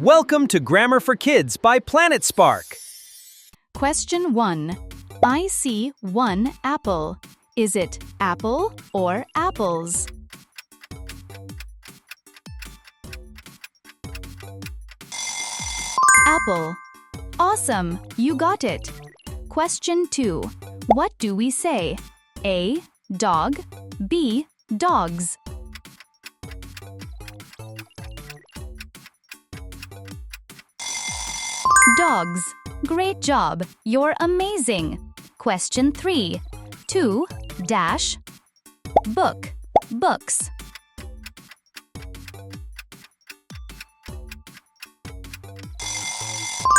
Welcome to Grammar for Kids by Planet Spark. Question 1. I see one apple. Is it apple or apples? Apple. Awesome, you got it. Question 2. What do we say? A. Dog. B. Dogs. Dogs. Great job. You're amazing. Question 3. 2 dash book. Books.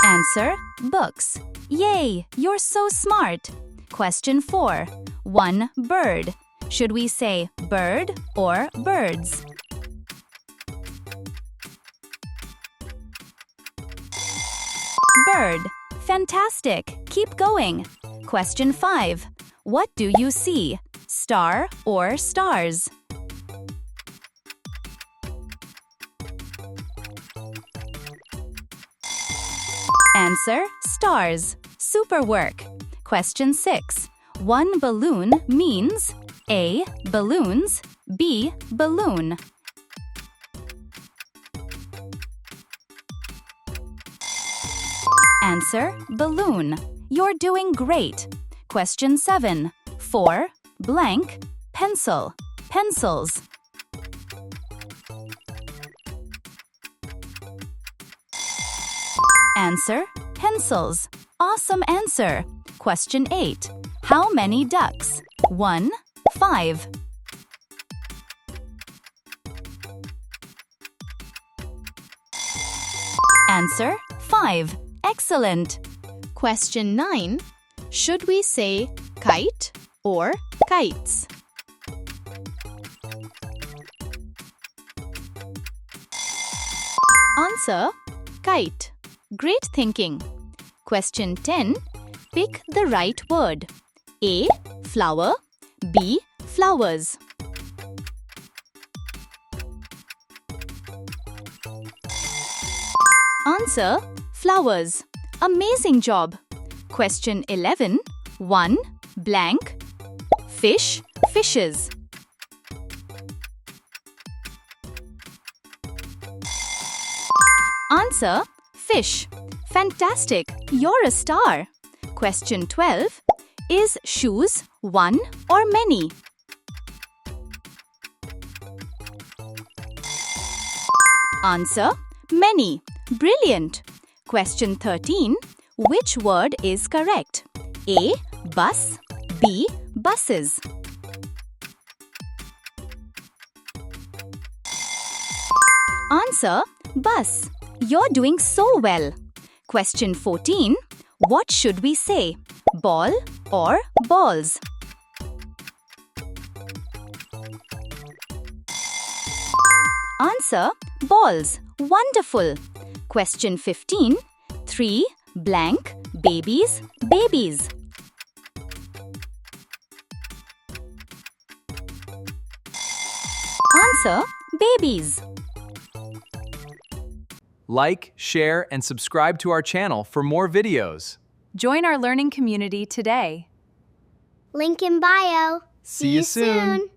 Answer: books. Yay, you're so smart. Question 4. 1 bird. Should we say bird or birds? Bird. Fantastic. Keep going. Question 5. What do you see? Star or stars? Answer: stars. Super work. Question 6. 1 balloon means A. Balloons, B. Balloon. Answer: balloon. You're doing great. Question 7. 4 blank pencil. Pencils. Answer: pencils. Awesome answer. Question 8. How many ducks? 1, 5. Answer: 5. Excellent. Question 9. Should we say kite or kites? Answer: kite. Great thinking. Question 10. Pick the right word. A. Flower. B. Flowers. Answer: flowers. Amazing job. Question 11. 1 blank fish. Fishes. Answer: fish. Fantastic. You're a star. Question 12. Is shoes one or many? Answer: many. Brilliant. Question 13. Which word is correct? A. Bus. B. Buses. Answer: bus. You're doing so well. Question 14. What should we say? Ball or balls? Answer: balls. Wonderful. Question 15. 3 blank babies. Babies. Answer: babies. Like, share, and subscribe to our channel for more videos. Join our learning community today. Link in bio. See you soon.